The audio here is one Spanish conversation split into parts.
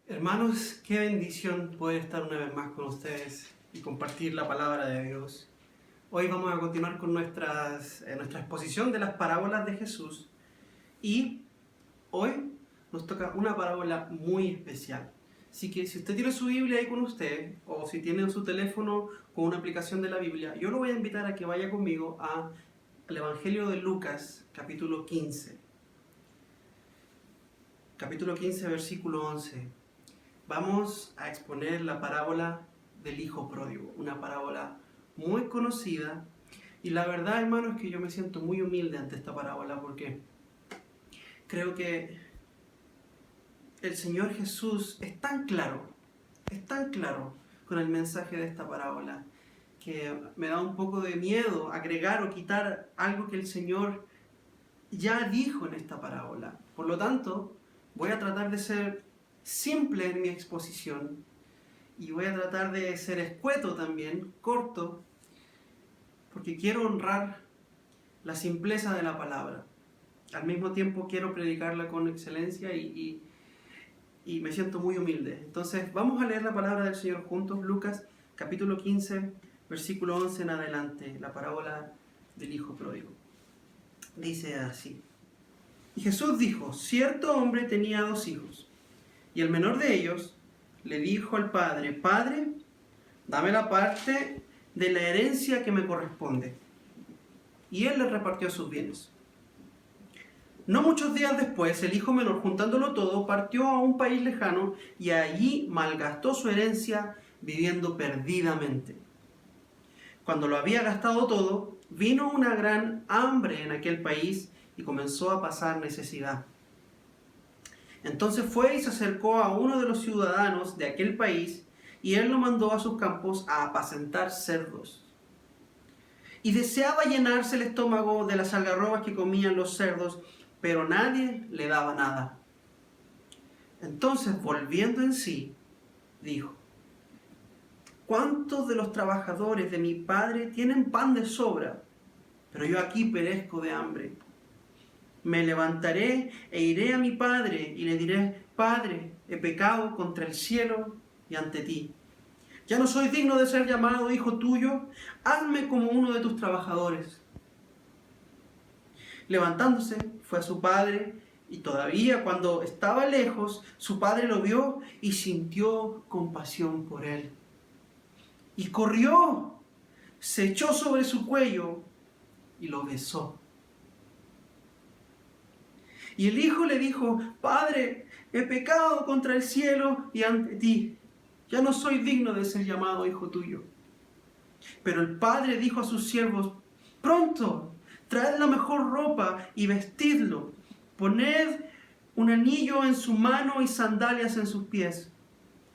Hermanos, qué bendición poder estar una vez más con ustedes y compartir la palabra de Dios. Hoy vamos a continuar con nuestra exposición de las parábolas de Jesús y hoy nos toca una parábola muy especial. Así que si usted tiene su Biblia ahí con usted o si tiene su teléfono con una aplicación de la Biblia, yo lo voy a invitar a que vaya conmigo al Evangelio de Lucas, capítulo 15. Capítulo 15, versículo 11. Vamos a exponer la parábola del hijo pródigo, una parábola muy conocida, y la verdad, hermanos, es que yo me siento muy humilde ante esta parábola porque creo que el Señor Jesús es tan claro con el mensaje de esta parábola que me da un poco de miedo agregar o quitar algo que el Señor ya dijo en esta parábola. Por lo tanto, voy a tratar de ser simple en mi exposición y voy a tratar de ser escueto también, corto, porque quiero honrar la simpleza de la palabra. Al mismo tiempo quiero predicarla con excelencia y me siento muy humilde. Entonces vamos a leer la palabra del Señor juntos, Lucas capítulo 15, versículo 11 en adelante, la parábola del hijo pródigo. Dice así: Y Jesús dijo: cierto hombre tenía 2 hijos. Y el menor de ellos le dijo al padre: Padre, dame la parte de la herencia que me corresponde. Y él le repartió sus bienes. No muchos días después, el hijo menor, juntándolo todo, partió a un país lejano y allí malgastó su herencia viviendo perdidamente. Cuando lo había gastado todo, vino una gran hambre en aquel país y comenzó a pasar necesidad. Entonces fue y se acercó a uno de los ciudadanos de aquel país, y él lo mandó a sus campos a apacentar cerdos. Y deseaba llenarse el estómago de las algarrobas que comían los cerdos, pero nadie le daba nada. Entonces, volviendo en sí, dijo: ¿cuántos de los trabajadores de mi padre tienen pan de sobra? Pero yo aquí perezco de hambre. Me levantaré e iré a mi padre y le diré: Padre, he pecado contra el cielo y ante ti. Ya no soy digno de ser llamado hijo tuyo. Hazme como uno de tus trabajadores. Levantándose, fue a su padre, y todavía cuando estaba lejos, su padre lo vio y sintió compasión por él. Y corrió, se echó sobre su cuello y lo besó. Y el hijo le dijo: Padre, he pecado contra el cielo y ante ti. Ya no soy digno de ser llamado hijo tuyo. Pero el padre dijo a sus siervos: pronto, traed la mejor ropa y vestidlo. Poned un anillo en su mano y sandalias en sus pies.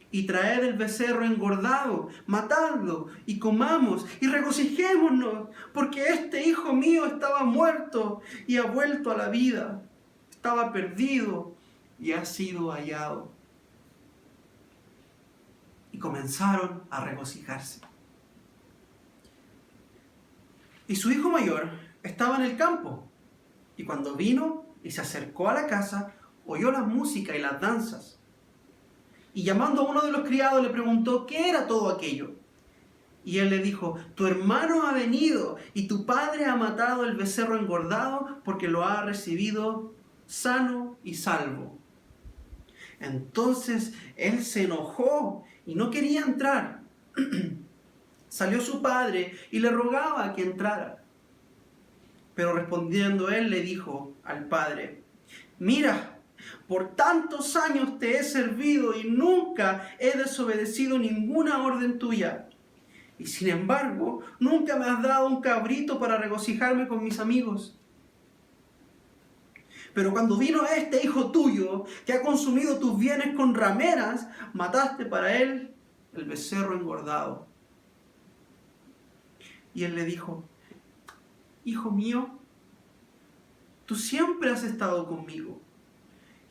Y traed el becerro engordado, matadlo y comamos y regocijémonos, porque este hijo mío estaba muerto y ha vuelto a la vida. Estaba perdido y ha sido hallado. Y comenzaron a regocijarse. Y su hijo mayor estaba en el campo, y cuando vino y se acercó a la casa, oyó la música y las danzas. Y llamando a uno de los criados le preguntó qué era todo aquello. Y él le dijo: tu hermano ha venido, y tu padre ha matado el becerro engordado, porque lo ha recibido sano y salvo. Entonces él se enojó y no quería entrar. Salió su padre y le rogaba que entrara. Pero respondiendo él le dijo al padre: mira, por tantos años te he servido y nunca he desobedecido ninguna orden tuya. Y sin embargo, nunca me has dado un cabrito para regocijarme con mis amigos. Pero cuando vino este hijo tuyo, que ha consumido tus bienes con rameras, mataste para él el becerro engordado. Y él le dijo: hijo mío, tú siempre has estado conmigo,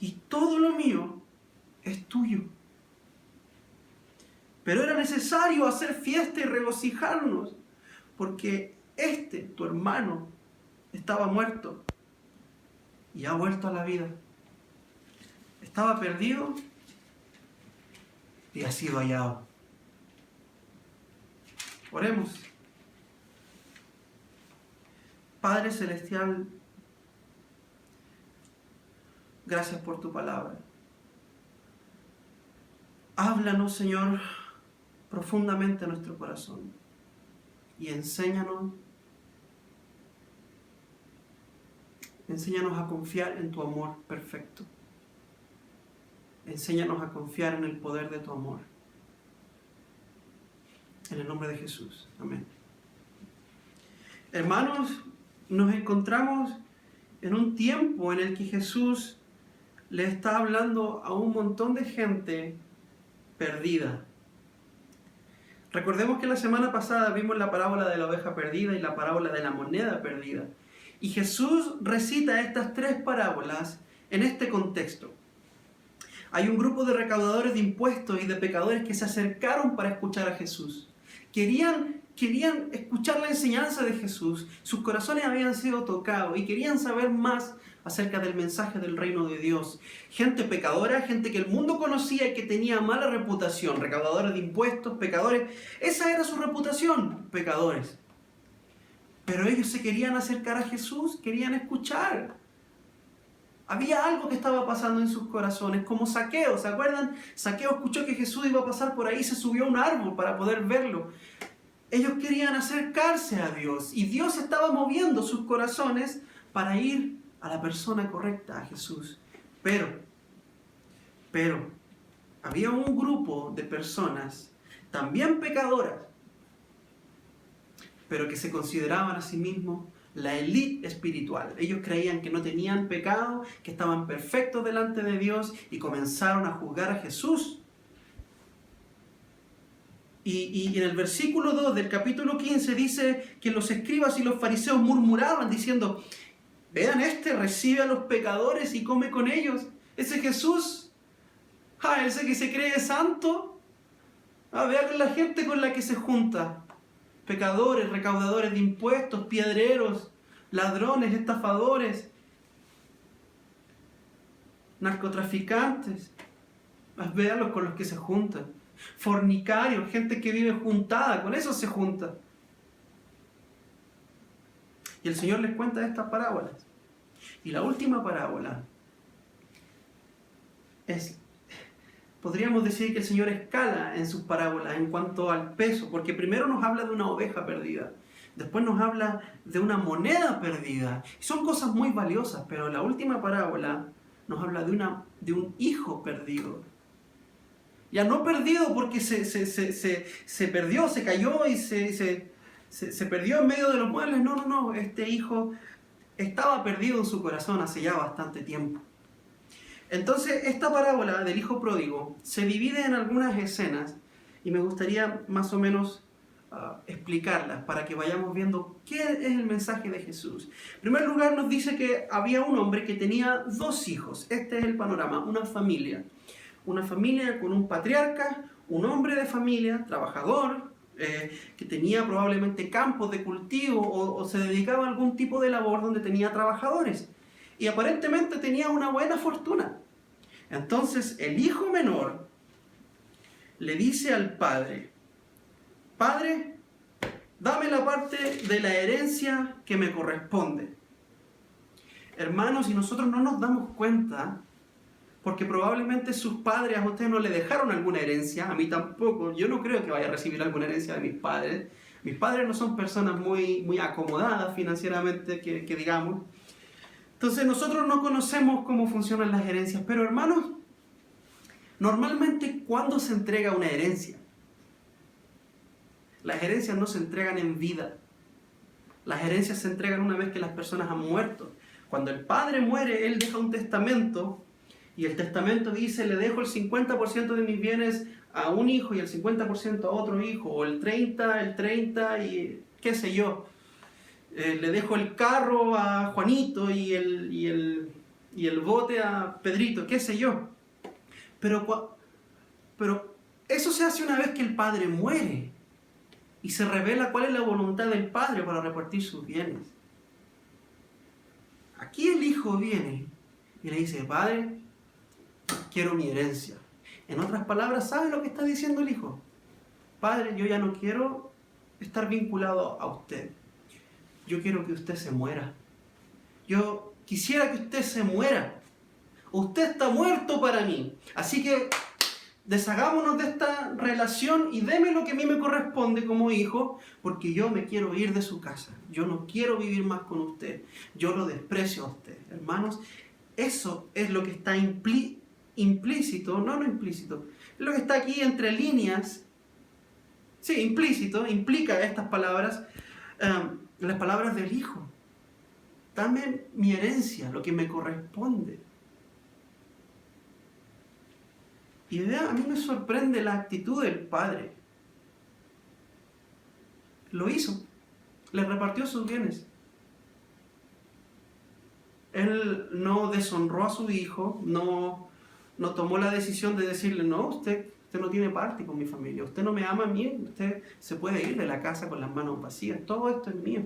y todo lo mío es tuyo. Pero era necesario hacer fiesta y regocijarnos, porque tu hermano, estaba muerto y ha vuelto a la vida. Estaba perdido y ha sido hallado. Oremos. Padre Celestial, gracias por tu palabra. Háblanos, Señor, profundamente a nuestro corazón y enséñanos a confiar en tu amor perfecto. Enséñanos a confiar en el poder de tu amor. En el nombre de Jesús. Amén. Hermanos, nos encontramos en un tiempo en el que Jesús le está hablando a un montón de gente perdida. Recordemos que la semana pasada vimos la parábola de la oveja perdida y la parábola de la moneda perdida. Y Jesús recita estas tres parábolas en este contexto. Hay un grupo de recaudadores de impuestos y de pecadores que se acercaron para escuchar a Jesús. Querían escuchar la enseñanza de Jesús. Sus corazones habían sido tocados y querían saber más acerca del mensaje del reino de Dios. Gente pecadora, gente que el mundo conocía y que tenía mala reputación. Recaudadores de impuestos, pecadores. Esa era su reputación, pecadores. Pero ellos se querían acercar a Jesús, querían escuchar. Había algo que estaba pasando en sus corazones, como Zaqueo, ¿se acuerdan? Zaqueo escuchó que Jesús iba a pasar por ahí y se subió a un árbol para poder verlo. Ellos querían acercarse a Dios y Dios estaba moviendo sus corazones para ir a la persona correcta, a Jesús. Pero, había un grupo de personas, también pecadoras, pero que se consideraban a sí mismos la élite espiritual. Ellos creían que no tenían pecado, que estaban perfectos delante de Dios y comenzaron a juzgar a Jesús. Y en el versículo 2 del capítulo 15 dice que los escribas y los fariseos murmuraban diciendo: vean, recibe a los pecadores y come con ellos. Ese Jesús, ese que se cree santo, vean la gente con la que se junta. Pecadores, recaudadores de impuestos, piedreros, ladrones, estafadores, narcotraficantes. Véanlos con los que se juntan. Fornicarios, gente que vive juntada, con eso se junta. Y el Señor les cuenta estas parábolas. Y la última parábola podríamos decir que el Señor escala en sus parábolas en cuanto al peso, porque primero nos habla de una oveja perdida, después nos habla de una moneda perdida. Son cosas muy valiosas, pero la última parábola nos habla de un hijo perdido. Ya no perdido porque se perdió, se cayó y se perdió en medio de los muebles. No. Este hijo estaba perdido en su corazón hace ya bastante tiempo. Entonces, esta parábola del hijo pródigo se divide en algunas escenas y me gustaría más o menos explicarlas para que vayamos viendo qué es el mensaje de Jesús. En primer lugar, nos dice que había un hombre que tenía 2 hijos. Este es el panorama, una familia con un patriarca, un hombre de familia, trabajador, que tenía probablemente campos de cultivo o se dedicaba a algún tipo de labor donde tenía trabajadores. Y aparentemente tenía una buena fortuna. Entonces el hijo menor le dice al padre: Padre, dame la parte de la herencia que me corresponde. Hermanos, y nosotros no nos damos cuenta, porque probablemente sus padres a ustedes no le dejaron alguna herencia, a mí tampoco. Yo no creo que vaya a recibir alguna herencia de mis padres. Mis padres no son personas muy acomodadas financieramente, que digamos. Entonces nosotros no conocemos cómo funcionan las herencias, pero hermanos, normalmente ¿cuándo se entrega una herencia? Las herencias no se entregan en vida. Las herencias se entregan una vez que las personas han muerto. Cuando el padre muere, él deja un testamento y el testamento dice: le dejo el 50% de mis bienes a un hijo y el 50% a otro hijo, o el 30 y qué sé yo. Le dejo el carro a Juanito y el bote a Pedrito, qué sé yo. Pero eso se hace una vez que el padre muere y se revela cuál es la voluntad del padre para repartir sus bienes. Aquí el hijo viene y le dice: Padre, quiero mi herencia. En otras palabras, ¿sabe lo que está diciendo el hijo? Padre, yo ya no quiero estar vinculado a usted. Yo quiero que usted se muera. Yo quisiera que usted se muera. Usted está muerto para mí. Así que deshagámonos de esta relación y deme lo que a mí me corresponde como hijo, porque yo me quiero ir de su casa. Yo no quiero vivir más con usted. Yo lo desprecio a usted. Hermanos, eso es lo que está implícito, no implícito, es lo que está aquí entre líneas. Sí, implícito, implica estas palabras, las palabras del hijo. Dame mi herencia, lo que me corresponde. Y a mí me sorprende la actitud del padre. Lo hizo, le repartió sus bienes. Él no deshonró a su hijo, no tomó la decisión de decirle, no, usted no tiene parte con mi familia, usted no me ama a mí, usted se puede ir de la casa con las manos vacías, todo esto es mío.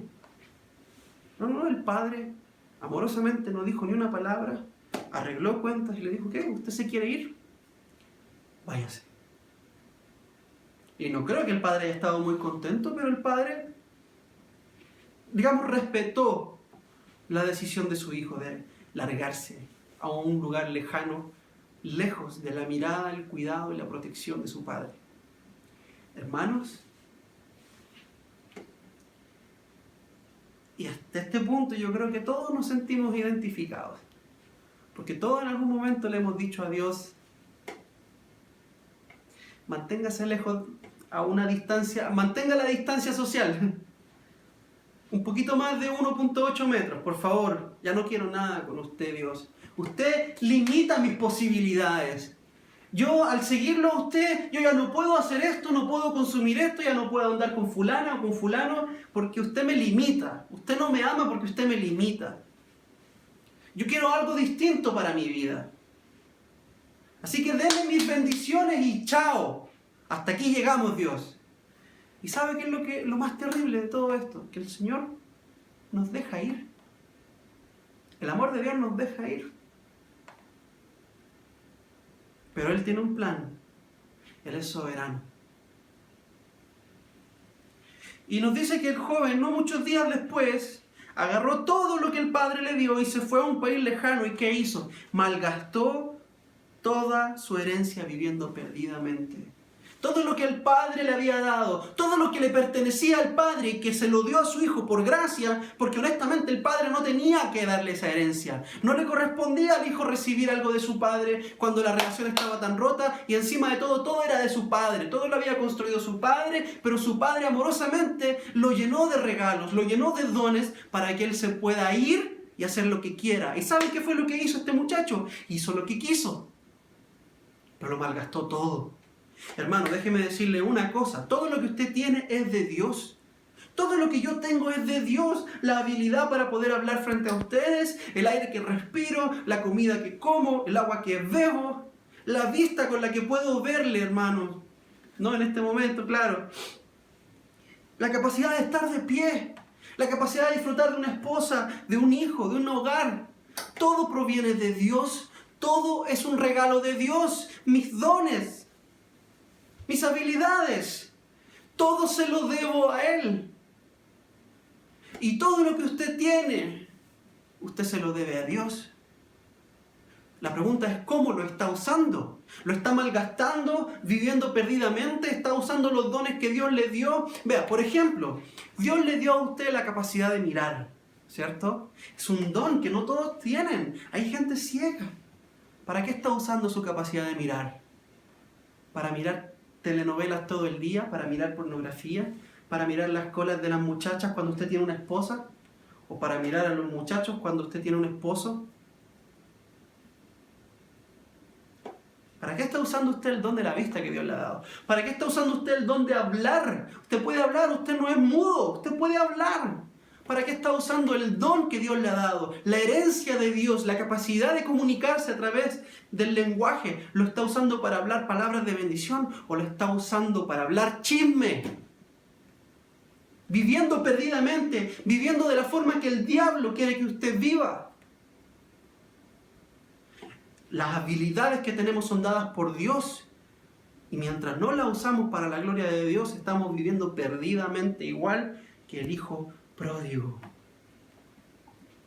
No, el padre amorosamente no dijo ni una palabra, arregló cuentas y le dijo, ¿qué? ¿Usted se quiere ir? Váyase. Y no creo que el padre haya estado muy contento, pero el padre, digamos, respetó la decisión de su hijo de largarse a un lugar lejano, lejos de la mirada, el cuidado y la protección de su padre. Hermanos, y hasta este punto yo creo que todos nos sentimos identificados, porque todos en algún momento le hemos dicho a Dios, manténgase lejos a una distancia, mantenga la distancia social, un poquito más de 1.8 metros, por favor, ya no quiero nada con usted, Dios. Usted limita mis posibilidades. Yo, al seguirlo a usted, yo ya no puedo hacer esto, no puedo consumir esto, ya no puedo andar con fulana o con fulano, porque usted me limita. Usted no me ama porque usted me limita. Yo quiero algo distinto para mi vida. Así que denme mis bendiciones y chao. Hasta aquí llegamos, Dios. ¿Y sabe qué es lo más terrible de todo esto? Que el Señor nos deja ir. El amor de Dios nos deja ir. Pero Él tiene un plan. Él es soberano. Y nos dice que el joven, no muchos días después, agarró todo lo que el padre le dio y se fue a un país lejano. ¿Y qué hizo? Malgastó toda su herencia viviendo perdidamente. Todo lo que el padre le había dado, todo lo que le pertenecía al padre y que se lo dio a su hijo por gracia, porque honestamente el padre no tenía que darle esa herencia. No le correspondía al hijo recibir algo de su padre cuando la relación estaba tan rota y encima de todo era de su padre. Todo lo había construido su padre, pero su padre amorosamente lo llenó de regalos, lo llenó de dones para que él se pueda ir y hacer lo que quiera. ¿Y saben qué fue lo que hizo este muchacho? Hizo lo que quiso, pero lo malgastó todo. Hermano, déjeme decirle una cosa, todo lo que usted tiene es de Dios. Todo lo que yo tengo es de Dios. La habilidad para poder hablar frente a ustedes, el aire que respiro, la comida que como, el agua que bebo, la vista con la que puedo verle, hermano. No en este momento, claro. La capacidad de estar de pie, la capacidad de disfrutar de una esposa, de un hijo, de un hogar. Todo proviene de Dios. Todo es un regalo de Dios. Mis dones, mis habilidades, todo se lo debo a Él. Y todo lo que usted tiene, usted se lo debe a Dios. La pregunta es ¿cómo lo está usando? ¿Lo está malgastando, viviendo perdidamente? ¿Está usando los dones que Dios le dio? Vea, por ejemplo, Dios le dio a usted la capacidad de mirar, ¿cierto? Es un don que no todos tienen. Hay gente ciega. ¿Para qué está usando su capacidad de mirar? ¿Para mirar telenovelas todo el día? ¿Para mirar pornografía? ¿Para mirar las colas de las muchachas cuando usted tiene una esposa? ¿O para mirar a los muchachos cuando usted tiene un esposo? ¿Para qué está usando usted el don de la vista que Dios le ha dado? ¿Para qué está usando usted el don de hablar? Usted puede hablar, usted no es mudo, usted puede hablar. ¿Para qué está usando el don que Dios le ha dado? La herencia de Dios, la capacidad de comunicarse a través del lenguaje. ¿Lo está usando para hablar palabras de bendición o lo está usando para hablar chisme? Viviendo perdidamente, viviendo de la forma que el diablo quiere que usted viva. Las habilidades que tenemos son dadas por Dios Y mientras no la usamos para la gloria de Dios, estamos viviendo perdidamente igual que el hijo pródigo.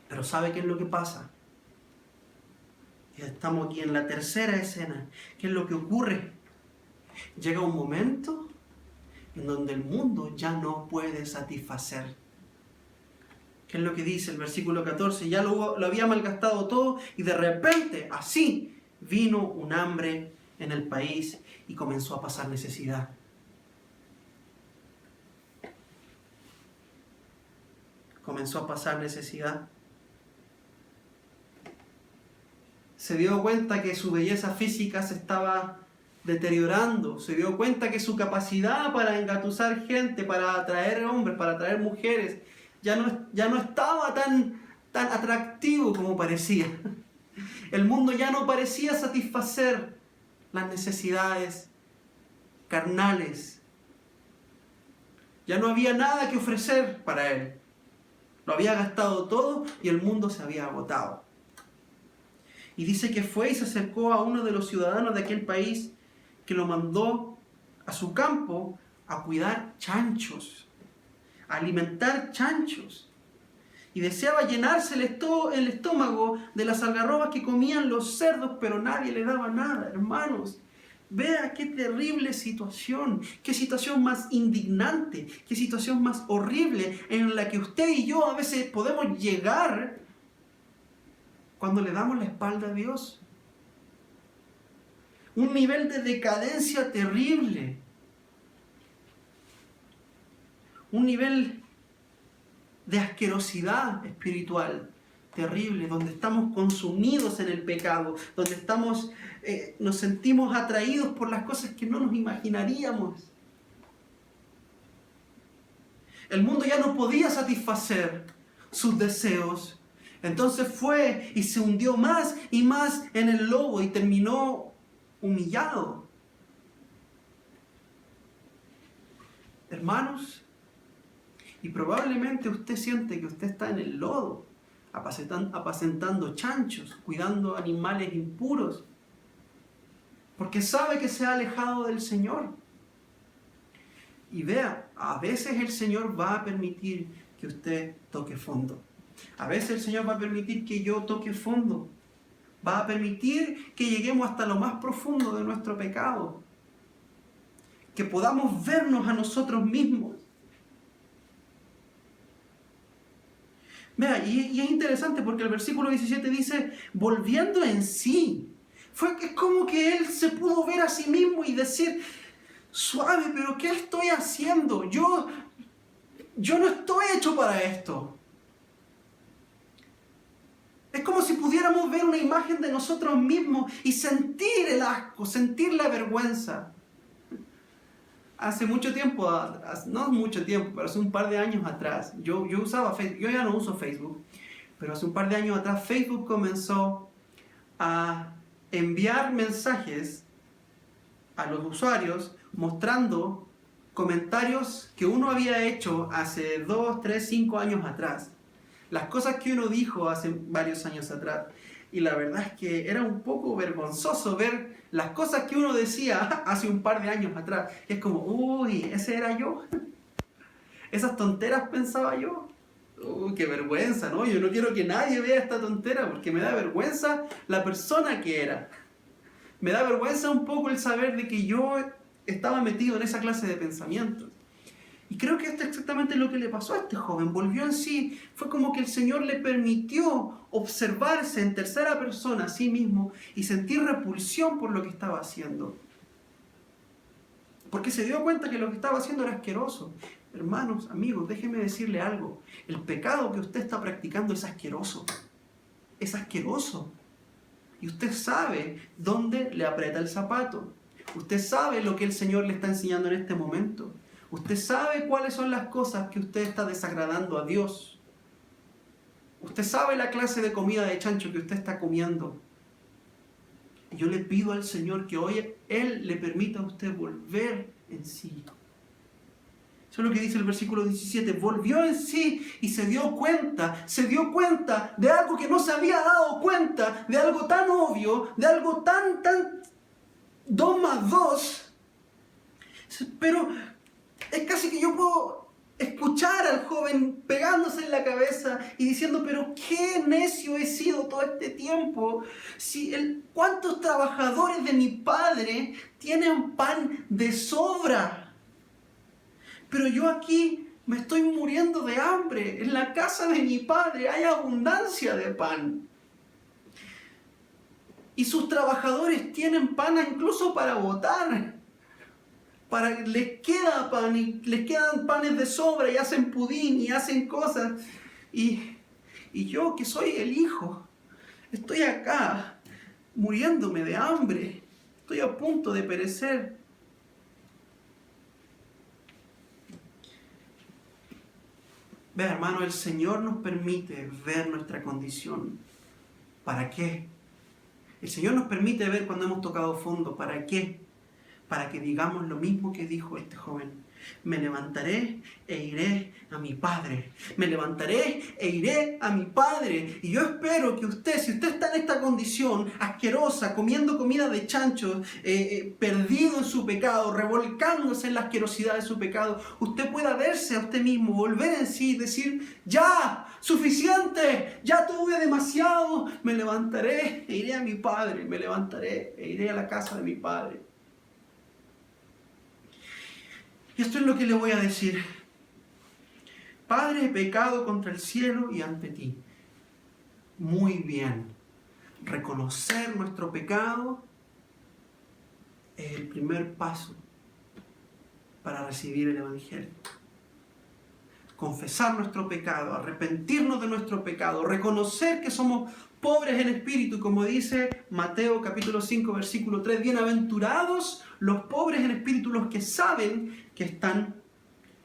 Pero ¿sabe qué es lo que pasa? Estamos aquí en la tercera escena. ¿Qué es lo que ocurre? Llega un momento en donde el mundo ya no puede satisfacer. ¿Qué es lo que dice el versículo 14? Ya lo había malgastado todo y de repente, así, vino un hambre en el país y comenzó a pasar necesidad. Comenzó a pasar necesidad. Se dio cuenta que su belleza física se estaba deteriorando. Se dio cuenta que su capacidad para engatusar gente, para atraer hombres, para atraer mujeres, ya no estaba tan atractivo como parecía. El mundo ya no parecía satisfacer las necesidades carnales. Ya no había nada que ofrecer para él. Lo había gastado todo y el mundo se había agotado. Y dice que fue y se acercó a uno de los ciudadanos de aquel país que lo mandó a su campo a cuidar chanchos, a alimentar chanchos. Y deseaba llenarse el estómago de las algarrobas que comían los cerdos, pero nadie le daba nada, hermanos. Vea qué terrible situación, qué situación más indignante, qué situación más horrible en la que usted y yo a veces podemos llegar cuando le damos la espalda a Dios. Un nivel de decadencia terrible. Un nivel de asquerosidad espiritual terrible, donde estamos consumidos en el pecado, donde nos sentimos atraídos por las cosas que no nos imaginaríamos. El mundo ya no podía satisfacer sus deseos. Entonces fue y se hundió más y más en el lodo y terminó humillado. Hermanos, y probablemente usted siente que usted está en el lodo, apacentando chanchos, cuidando animales impuros, porque sabe que se ha alejado del Señor. Y vea, a veces el Señor va a permitir que usted toque fondo. A veces el Señor va a permitir que yo toque fondo. Va a permitir que lleguemos hasta lo más profundo de nuestro pecado. Que podamos vernos a nosotros mismos. Vea, y es interesante porque el versículo 17 dice, volviendo en sí. Es como que él se pudo ver a sí mismo y decir, suave, pero ¿qué estoy haciendo? Yo no estoy hecho para esto. Es como si pudiéramos ver una imagen de nosotros mismos y sentir el asco, sentir la vergüenza. Hace mucho tiempo, no mucho tiempo, pero hace un par de años atrás, yo usaba Facebook, yo ya no uso Facebook, pero hace un par de años atrás Facebook comenzó a enviar mensajes a los usuarios mostrando comentarios que uno había hecho hace 2, 3, 5 años atrás. Las cosas que uno dijo hace varios años atrás. Y la verdad es que era un poco vergonzoso ver las cosas que uno decía hace un par de años atrás. Y es como, uy, ese era yo. Esas tonteras pensaba yo. Uy, qué vergüenza, ¿no? Yo no quiero que nadie vea esta tontera porque me da vergüenza la persona que era. Me da vergüenza un poco el saber de que yo estaba metido en esa clase de pensamientos. Y creo que esto es exactamente lo que le pasó a este joven. Volvió en sí. Fue como que el Señor le permitió observarse en tercera persona a sí mismo y sentir repulsión por lo que estaba haciendo. Porque se dio cuenta que lo que estaba haciendo era asqueroso. Hermanos, amigos, déjenme decirle algo. El pecado que usted está practicando es asqueroso. Es asqueroso. Y usted sabe dónde le aprieta el zapato. Usted sabe lo que el Señor le está enseñando en este momento. Usted sabe cuáles son las cosas que usted está desagradando a Dios. Usted sabe la clase de comida de chancho que usted está comiendo. Y yo le pido al Señor que hoy Él le permita a usted volver en sí. Eso es lo que dice el versículo 17. Volvió en sí y se dio cuenta de algo que no se había dado cuenta, de algo tan obvio, de algo tan 2 más 2 Pero es casi que yo puedo escuchar al joven pegándose en la cabeza y diciendo, pero qué necio he sido todo este tiempo. ¿Cuántos trabajadores de mi padre tienen pan de sobra? Pero yo aquí me estoy muriendo de hambre. En la casa de mi padre hay abundancia de pan. Y sus trabajadores tienen pan incluso para botar. Les queda pan y les quedan panes de sobra y hacen pudín y hacen cosas. Y yo, que soy el hijo, estoy acá muriéndome de hambre. Estoy a punto de perecer. Vea, hermano, el Señor nos permite ver nuestra condición. ¿Para qué? El Señor nos permite ver cuando hemos tocado fondo. ¿Para qué? Para que digamos lo mismo que dijo este joven. Me levantaré e iré a mi padre. Me levantaré e iré a mi padre. Y yo espero que usted, si usted está en esta condición asquerosa, comiendo comida de chanchos, perdido en su pecado, revolcándose en la asquerosidad de su pecado, usted pueda verse a usted mismo, volver en sí y decir, ya, suficiente, ya tuve demasiado. Me levantaré e iré a mi padre. Me levantaré e iré a la casa de mi padre. Y esto es lo que le voy a decir. Padre, he pecado contra el cielo y ante ti. Muy bien. Reconocer nuestro pecado es el primer paso para recibir el Evangelio. Confesar nuestro pecado, arrepentirnos de nuestro pecado, reconocer que somos pobres en espíritu, como dice Mateo capítulo 5, versículo 3, bienaventurados los pobres en espíritu, los que saben que están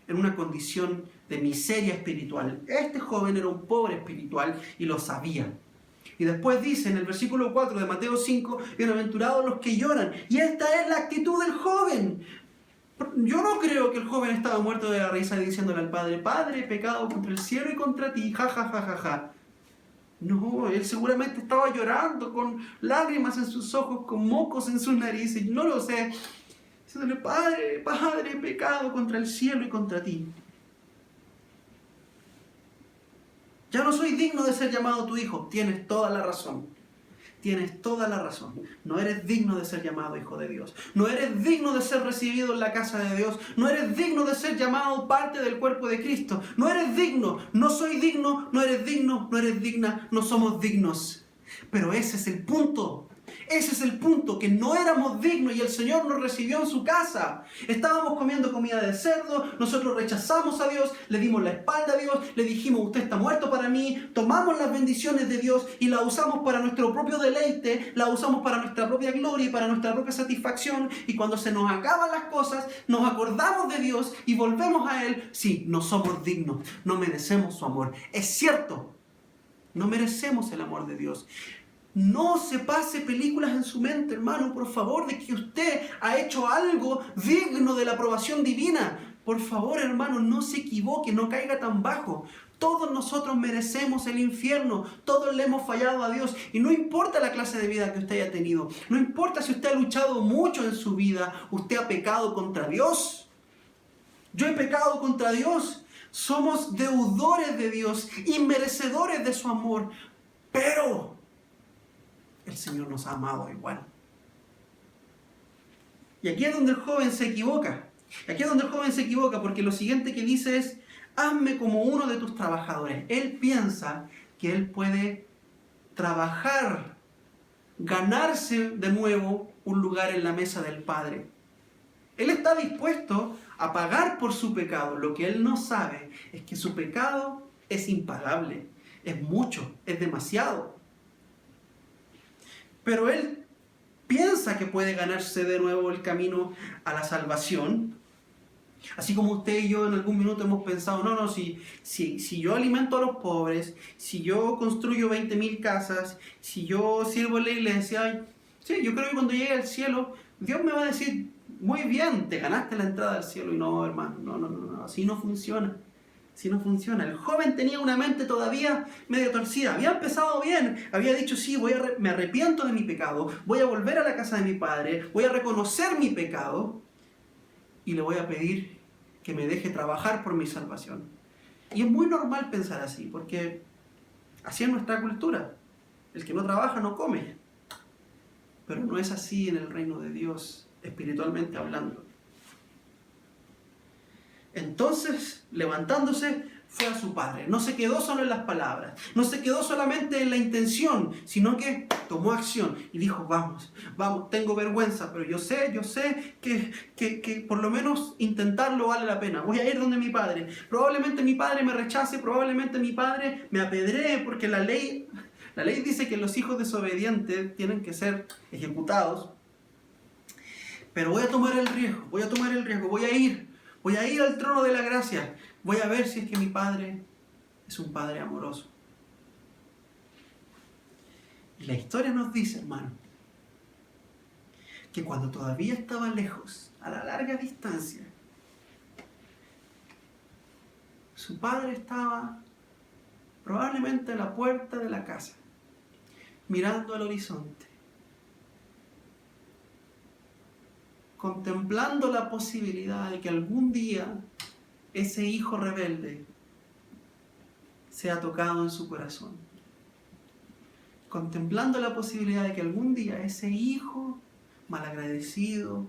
en una condición de miseria espiritual. Este joven era un pobre espiritual y lo sabía. Y después dice en el versículo 4 de Mateo 5, bienaventurados los que lloran. Y esta es la actitud del joven. Yo no creo que el joven estaba muerto de la risa diciéndole al padre, Padre, he pecado contra el cielo y contra ti, ja, ja, ja, ja, ja. No, él seguramente estaba llorando con lágrimas en sus ojos, con mocos en sus narices, no lo sé. Diciéndole, Padre, he pecado contra el cielo y contra ti. Ya no soy digno de ser llamado tu hijo. Tienes toda la razón. Tienes toda la razón. No eres digno de ser llamado hijo de Dios. No eres digno de ser recibido en la casa de Dios. No eres digno de ser llamado parte del cuerpo de Cristo. No eres digno. No soy digno. No eres digno. No eres digna. No somos dignos. Pero ese es el punto. Ese es el punto, que no éramos dignos y el Señor nos recibió en su casa. Estábamos comiendo comida de cerdo, nosotros rechazamos a Dios, le dimos la espalda a Dios, le dijimos, usted está muerto para mí, tomamos las bendiciones de Dios y las usamos para nuestro propio deleite, las usamos para nuestra propia gloria y para nuestra propia satisfacción, y cuando se nos acaban las cosas, nos acordamos de Dios y volvemos a Él. Sí, no somos dignos, no merecemos su amor. Es cierto, no merecemos el amor de Dios. No se pase películas en su mente, hermano, por favor, de que usted ha hecho algo digno de la aprobación divina. Por favor, hermano, no se equivoque, no caiga tan bajo. Todos nosotros merecemos el infierno, todos le hemos fallado a Dios. Y no importa la clase de vida que usted haya tenido, no importa si usted ha luchado mucho en su vida, usted ha pecado contra Dios. Yo he pecado contra Dios. Somos deudores de Dios y merecedores de su amor. Pero el Señor nos ha amado igual. Y aquí es donde el joven se equivoca. Aquí es donde el joven se equivoca, porque lo siguiente que dice es, hazme como uno de tus trabajadores. Él piensa que él puede trabajar, ganarse de nuevo un lugar en la mesa del Padre. Él está dispuesto a pagar por su pecado. Lo que él no sabe es que su pecado es impagable, es mucho, es demasiado. Pero él piensa que puede ganarse de nuevo el camino a la salvación. Así como usted y yo en algún minuto hemos pensado, si yo alimento a los pobres, si yo construyo 20.000 casas, si yo sirvo en la iglesia, sí, yo creo que cuando llegue al cielo, Dios me va a decir, muy bien, te ganaste la entrada al cielo. Y no, hermano, no, así no funciona. Si no funciona. El joven tenía una mente todavía medio torcida. Había empezado bien. Había dicho, sí, me arrepiento de mi pecado. Voy a volver a la casa de mi padre. Voy a reconocer mi pecado. y le voy a pedir que me deje trabajar por mi salvación. Y es muy normal pensar así, porque así es nuestra cultura. El que no trabaja no come. Pero no es así en el reino de Dios, espiritualmente hablando. Entonces, levantándose, fue a su padre. No se quedó solo en las palabras, no se quedó solamente en la intención, sino que tomó acción y dijo, vamos, tengo vergüenza, pero yo sé que por lo menos intentarlo vale la pena. Voy a ir donde mi padre. Probablemente mi padre me rechace, probablemente mi padre me apedree, porque la ley dice que los hijos desobedientes tienen que ser ejecutados. Pero voy a tomar el riesgo, voy a ir al trono de la gracia. Voy a ver si es que mi padre es un padre amoroso. Y la historia nos dice, hermano, que cuando todavía estaba lejos, a la larga distancia, su padre estaba probablemente a la puerta de la casa, mirando al horizonte, contemplando la posibilidad de que algún día ese hijo rebelde sea tocado en su corazón. Contemplando la posibilidad de que algún día ese hijo malagradecido,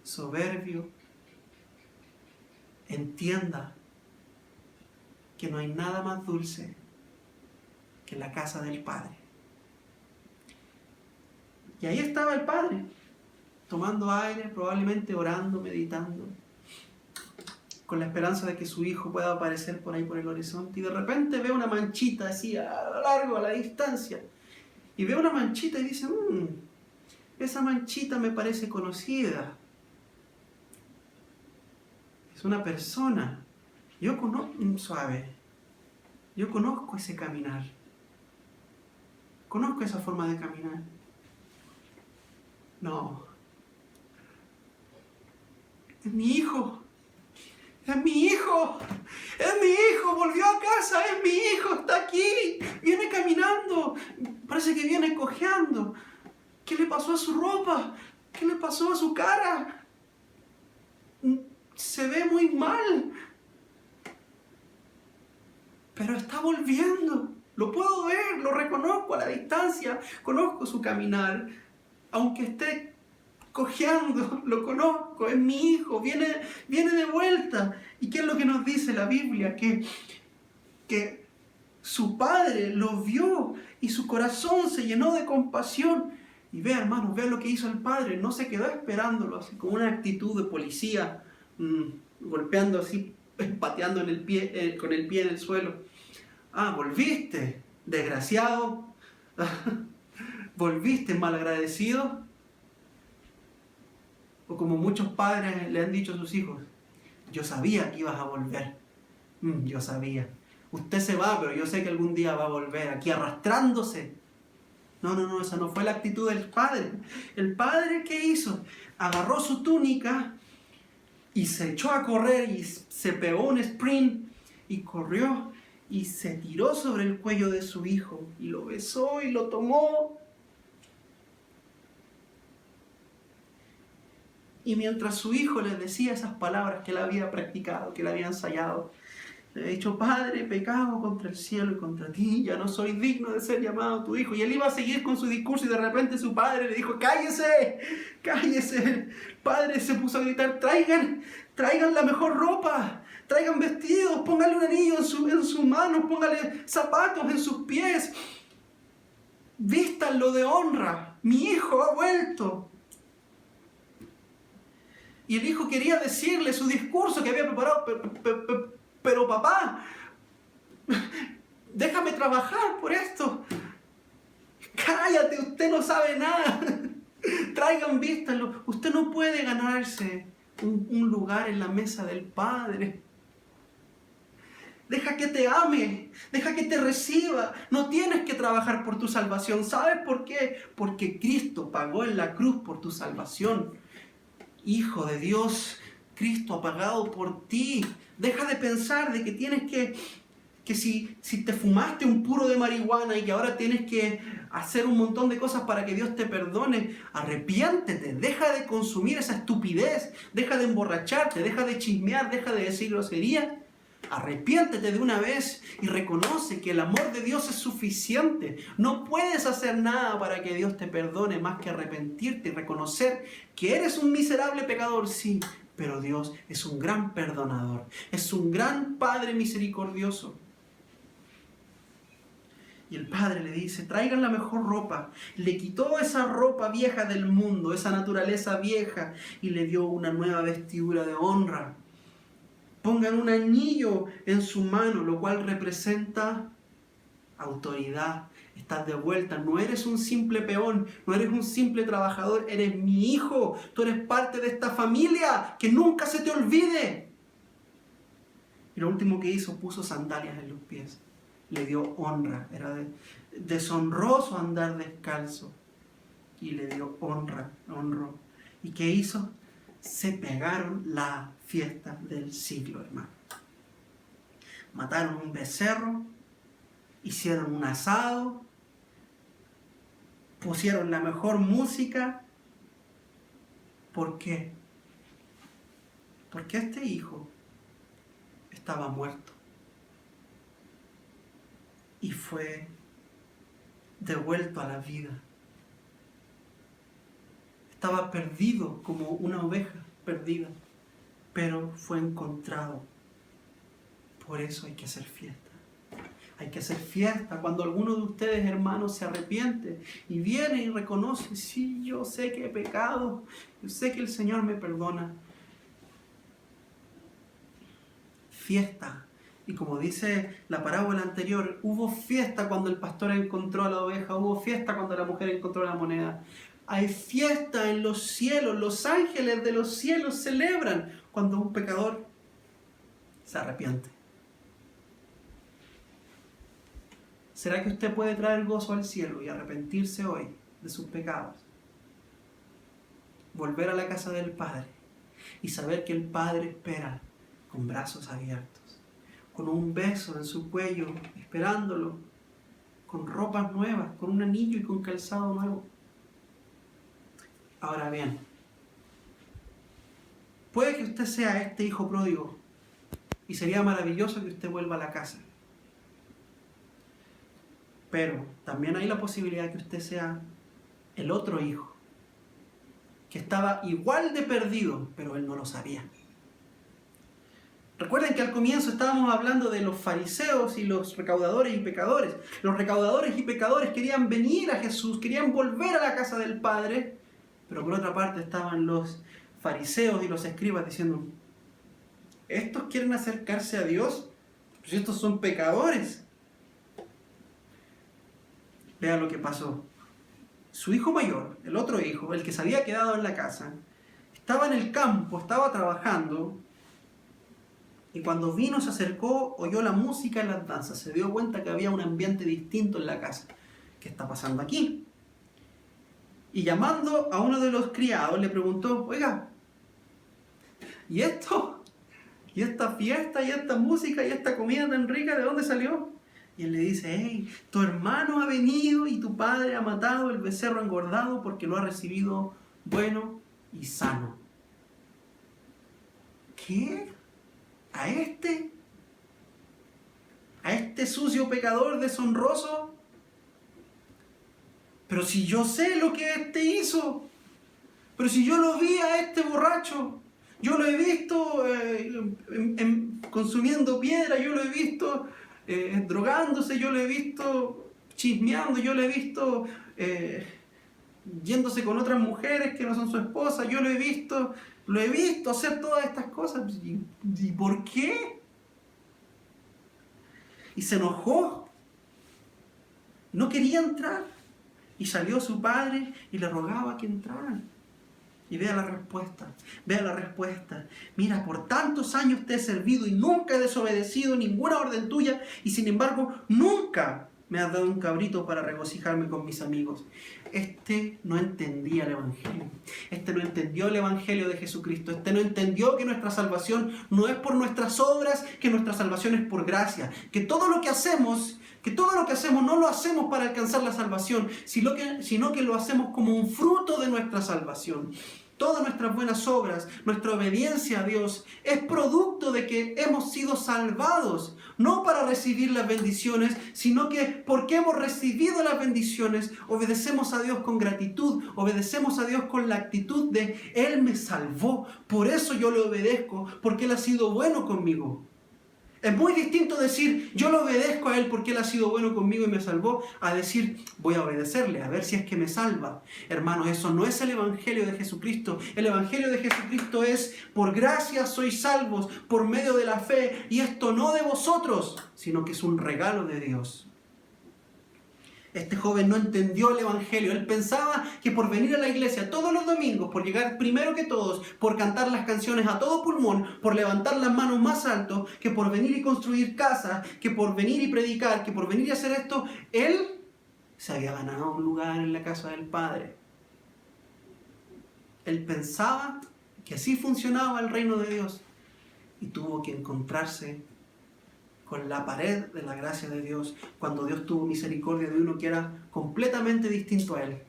soberbio, entienda que no hay nada más dulce que la casa del Padre. Y ahí estaba el padre, tomando aire, probablemente orando, meditando, con la esperanza de que su hijo pueda aparecer por ahí por el horizonte. Y de repente ve una manchita así a lo largo, a la distancia. Y ve una manchita y dice, esa manchita me parece conocida. Es una persona. Yo conozco ese caminar. Conozco esa forma de caminar. No. Es mi hijo. ¡Es mi hijo! ¡Es mi hijo! ¡Volvió a casa! ¡Es mi hijo! ¡Está aquí! Viene caminando. Parece que viene cojeando. ¿Qué le pasó a su ropa? ¿Qué le pasó a su cara? Se ve muy mal. Pero está volviendo. Lo puedo ver, lo reconozco a la distancia. Conozco su caminar. Aunque esté cojeando, lo conozco, es mi hijo, viene de vuelta. ¿Y qué es lo que nos dice la Biblia? Que su padre lo vio y su corazón se llenó de compasión. Y vea, hermanos, vea lo que hizo el padre. No se quedó esperándolo así con una actitud de policía, golpeando así, pateando en el pie, con el pie en el suelo. ¿Volviste, desgraciado? ¿Volviste, malagradecido? O como muchos padres le han dicho a sus hijos, yo sabía que ibas a volver. Yo sabía. Usted se va, pero yo sé que algún día va a volver, aquí arrastrándose. No, esa no fue la actitud del padre. El padre, ¿qué hizo? Agarró su túnica y se echó a correr y se pegó un sprint y corrió y se tiró sobre el cuello de su hijo y lo besó y lo tomó. Y mientras su hijo le decía esas palabras que él había practicado, que él había ensayado, le había dicho, Padre, he pecado contra el cielo y contra ti, ya no soy digno de ser llamado tu hijo. Y él iba a seguir con su discurso y de repente su padre le dijo, cállese. El padre se puso a gritar, traigan la mejor ropa, traigan vestidos, póngale un anillo en sus manos, póngale zapatos en sus pies, vístanlo de honra, mi hijo ha vuelto. Y el hijo quería decirle su discurso que había preparado, pero papá, déjame trabajar por esto. Cállate, usted no sabe nada. Traigan vístanlo. Usted no puede ganarse un lugar en la mesa del Padre. Deja que te ame, deja que te reciba. No tienes que trabajar por tu salvación. ¿Sabes por qué? Porque Cristo pagó en la cruz por tu salvación. Hijo de Dios, Cristo ha pagado por ti. Deja de pensar de que tienes que que si te fumaste un puro de marihuana y que ahora tienes que hacer un montón de cosas para que Dios te perdone, arrepiéntete, deja de consumir esa estupidez, deja de emborracharte, deja de chismear, deja de decir grosería. Arrepiéntete de una vez y reconoce que el amor de Dios es suficiente. No puedes hacer nada para que Dios te perdone más que arrepentirte y reconocer que eres un miserable pecador, sí, pero Dios es un gran perdonador, es un gran Padre misericordioso. Y el Padre le dice, traigan la mejor ropa. Le quitó esa ropa vieja del mundo, esa naturaleza vieja, y le dio una nueva vestidura de honra. Pongan un anillo en su mano, lo cual representa autoridad. Estás de vuelta, no eres un simple peón, no eres un simple trabajador, eres mi hijo. Tú eres parte de esta familia, que nunca se te olvide. Y lo último que hizo, puso sandalias en los pies. Le dio honra, era deshonroso andar descalzo. Y le dio honró. ¿Y qué hizo? Se pegaron la fiesta del siglo, hermano. Mataron un becerro, hicieron un asado, pusieron la mejor música. ¿Por qué? Porque este hijo estaba muerto y fue devuelto a la vida. Estaba perdido como una oveja perdida, pero fue encontrado. Por eso hay que hacer fiesta. Hay que hacer fiesta cuando alguno de ustedes, hermanos, se arrepiente y viene y reconoce, sí, yo sé que he pecado, yo sé que el Señor me perdona. Fiesta. Y como dice la parábola anterior, hubo fiesta cuando el pastor encontró a la oveja, hubo fiesta cuando la mujer encontró la moneda. Hay fiesta en los cielos, los ángeles de los cielos celebran cuando un pecador se arrepiente. ¿Será que usted puede traer gozo al cielo y arrepentirse hoy de sus pecados? Volver a la casa del Padre y saber que el Padre espera con brazos abiertos, con un beso en su cuello, esperándolo, con ropas nuevas, con un anillo y con calzado nuevo. Ahora bien, puede que usted sea este hijo pródigo y sería maravilloso que usted vuelva a la casa. Pero también hay la posibilidad que usted sea el otro hijo, que estaba igual de perdido, pero él no lo sabía. Recuerden que al comienzo estábamos hablando de los fariseos y los recaudadores y pecadores. Los recaudadores y pecadores querían venir a Jesús, querían volver a la casa del Padre, pero por otra parte estaban los fariseos y los escribas diciendo, ¿estos quieren acercarse a Dios? Pues estos son pecadores. Vean lo que pasó. Su hijo mayor, el otro hijo, el que se había quedado en la casa, estaba en el campo, estaba trabajando, y cuando vino, se acercó, oyó la música y las danzas, se dio cuenta que había un ambiente distinto en la casa. ¿Qué está pasando aquí? Y llamando a uno de los criados, le preguntó, oiga, ¿y esto? ¿Y esta fiesta? ¿Y esta música? ¿Y esta comida tan rica? ¿De dónde salió? Y él le dice, hey, tu hermano ha venido y tu padre ha matado el becerro engordado porque lo ha recibido bueno y sano. ¿Qué? ¿A este sucio pecador deshonroso? Pero si yo sé lo que este hizo, pero si yo lo vi a este borracho, yo lo he visto consumiendo piedra, yo lo he visto drogándose, yo lo he visto chismeando, yo lo he visto yéndose con otras mujeres que no son su esposa, yo lo he visto hacer todas estas cosas. ¿Y por qué? Y se enojó, no quería entrar, y salió su padre y le rogaba que entrara. Y vea la respuesta. Mira, por tantos años te he servido y nunca he desobedecido ninguna orden tuya, y sin embargo nunca me has dado un cabrito para regocijarme con mis amigos. Este no entendía el Evangelio. Este no entendió el Evangelio de Jesucristo. Este no entendió que nuestra salvación no es por nuestras obras, que nuestra salvación es por gracia. Que todo lo que hacemos no lo hacemos para alcanzar la salvación, sino que lo hacemos como un fruto de nuestra salvación. Todas nuestras buenas obras, nuestra obediencia a Dios, es producto de que hemos sido salvados, no para recibir las bendiciones, sino que porque hemos recibido las bendiciones, obedecemos a Dios con gratitud, obedecemos a Dios con la actitud de Él me salvó, por eso yo le obedezco, porque Él ha sido bueno conmigo. Es muy distinto decir, yo le obedezco a Él porque Él ha sido bueno conmigo y me salvó, a decir, voy a obedecerle, a ver si es que me salva. Hermanos, eso no es el Evangelio de Jesucristo. El Evangelio de Jesucristo es, por gracia sois salvos, por medio de la fe, y esto no de vosotros, sino que es un regalo de Dios. Este joven no entendió el Evangelio. Él pensaba que por venir a la iglesia todos los domingos, por llegar primero que todos, por cantar las canciones a todo pulmón, por levantar las manos más alto, que por venir y construir casas, que por venir y predicar, que por venir y hacer esto, él se había ganado un lugar en la casa del Padre. Él pensaba que así funcionaba el reino de Dios y tuvo que encontrarse con la pared de la gracia de Dios, cuando Dios tuvo misericordia de uno que era completamente distinto a Él.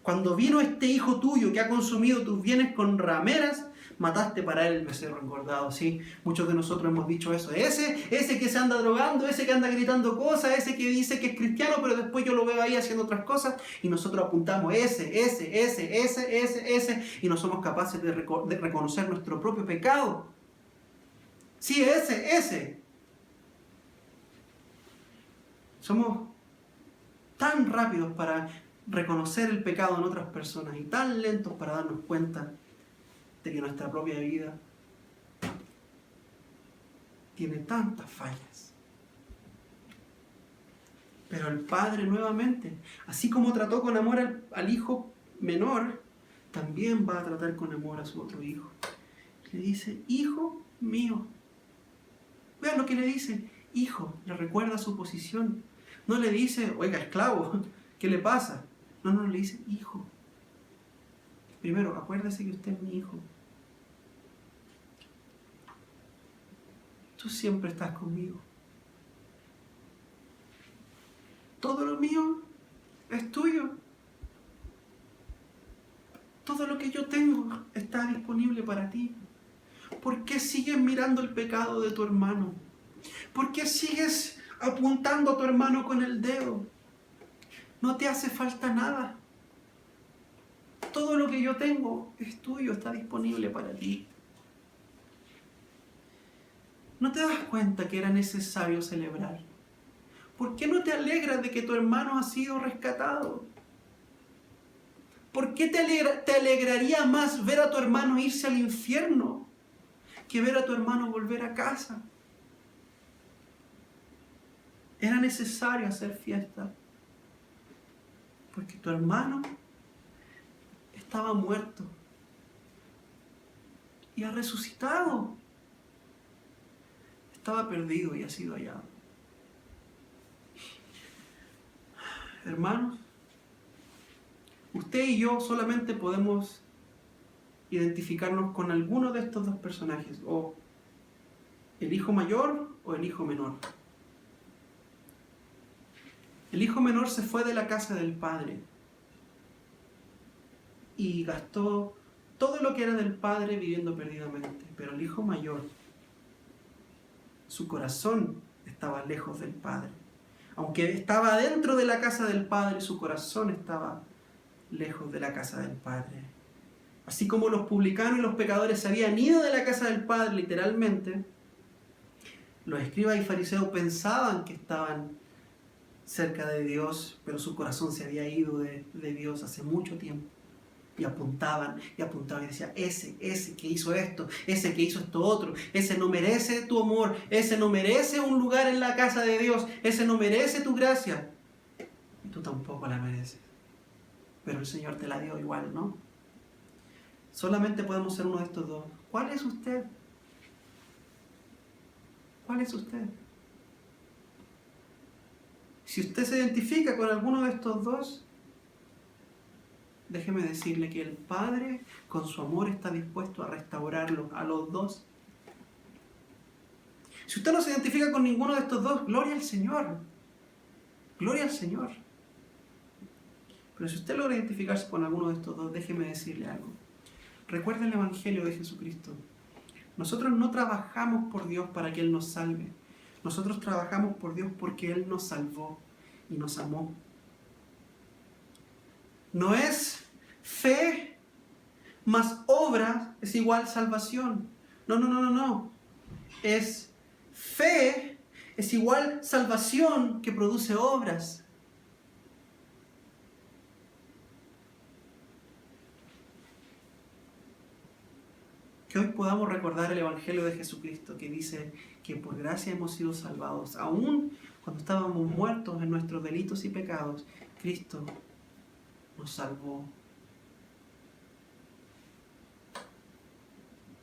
Cuando vino este hijo tuyo que ha consumido tus bienes con rameras, mataste para él el becerro engordado, ¿sí? Muchos de nosotros hemos dicho eso. Ese que se anda drogando, ese que anda gritando cosas, ese que dice que es cristiano, pero después yo lo veo ahí haciendo otras cosas, y nosotros apuntamos ese, y no somos capaces de reconocer nuestro propio pecado. Sí, ese. Somos tan rápidos para reconocer el pecado en otras personas y tan lentos para darnos cuenta de que nuestra propia vida tiene tantas fallas. Pero el Padre nuevamente, así como trató con amor al hijo menor, también va a tratar con amor a su otro hijo. Le dice, hijo mío. Vean lo que le dice, hijo, le recuerda su posición. No le dice, oiga, esclavo, ¿qué le pasa? No, le dice, hijo. Primero, acuérdese que usted es mi hijo. Tú siempre estás conmigo. Todo lo mío es tuyo. Todo lo que yo tengo está disponible para ti. ¿Por qué sigues mirando el pecado de tu hermano? ¿Por qué sigues apuntando a tu hermano con el dedo? No te hace falta nada. Todo lo que yo tengo es tuyo, está disponible para ti. ¿No te das cuenta que era necesario celebrar? ¿Por qué no te alegras de que tu hermano ha sido rescatado? ¿Por qué te alegraría más ver a tu hermano irse al infierno que ver a tu hermano volver a casa? Era necesario hacer fiesta porque tu hermano estaba muerto y ha resucitado. Estaba perdido y ha sido hallado. Hermanos, usted y yo solamente podemos identificarnos con alguno de estos dos personajes, o el hijo mayor o el hijo menor. El hijo menor se fue de la casa del padre y gastó todo lo que era del padre viviendo perdidamente, pero el hijo mayor, su corazón estaba lejos del Padre. Aunque estaba dentro de la casa del Padre, su corazón estaba lejos de la casa del Padre. Así como los publicanos y los pecadores se habían ido de la casa del Padre, literalmente, los escribas y fariseos pensaban que estaban cerca de Dios, pero su corazón se había ido de Dios hace mucho tiempo. Y apuntaban y decían, ese que hizo esto, ese que hizo esto otro, ese no merece tu amor, ese no merece un lugar en la casa de Dios, ese no merece tu gracia. Y tú tampoco la mereces. Pero el Señor te la dio igual, ¿no? Solamente podemos ser uno de estos dos. ¿Cuál es usted? ¿Cuál es usted? Si usted se identifica con alguno de estos dos, déjeme decirle que el Padre, con su amor, está dispuesto a restaurarlos a los dos. Si usted no se identifica con ninguno de estos dos, gloria al Señor. Gloria al Señor. Pero si usted logra identificarse con alguno de estos dos, déjeme decirle algo. Recuerde el Evangelio de Jesucristo. Nosotros no trabajamos por Dios para que Él nos salve. Nosotros trabajamos por Dios porque Él nos salvó y nos amó. No es fe más obra es igual salvación. No. Es fe es igual salvación que produce obras. Que hoy podamos recordar el Evangelio de Jesucristo que dice que por gracia hemos sido salvados. Aún cuando estábamos muertos en nuestros delitos y pecados, Cristo nos salvó.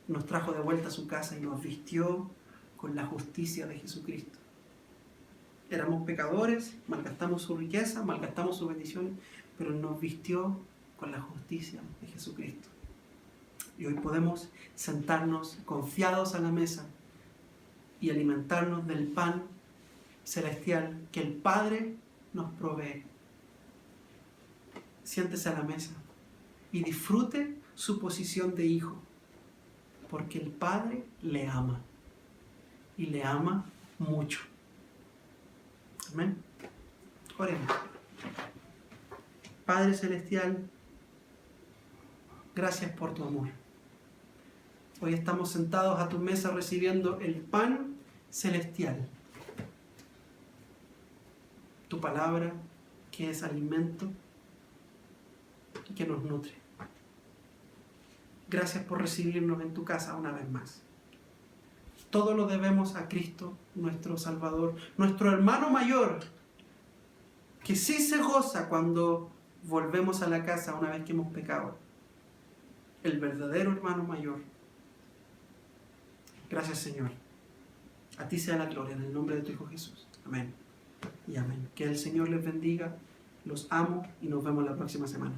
Nos trajo de vuelta a su casa y nos vistió con la justicia de Jesucristo. Éramos pecadores, malgastamos su riqueza, malgastamos sus bendiciones, pero nos vistió con la justicia de Jesucristo. Y hoy podemos sentarnos confiados a la mesa y alimentarnos del pan celestial que el Padre nos provee. Siéntese a la mesa y disfrute su posición de hijo, porque el Padre le ama y le ama mucho. Amén. Oremos. Padre celestial, gracias por tu amor. Hoy estamos sentados a tu mesa recibiendo el pan celestial. Tu palabra, que es alimento y que nos nutre. Gracias por recibirnos en tu casa una vez más. Todo lo debemos a Cristo, nuestro Salvador, nuestro hermano mayor, que sí se goza cuando volvemos a la casa una vez que hemos pecado. El verdadero hermano mayor. Gracias, Señor. A ti sea la gloria en el nombre de tu Hijo Jesús. Amén y amén. Que el Señor les bendiga. Los amo y nos vemos la próxima semana.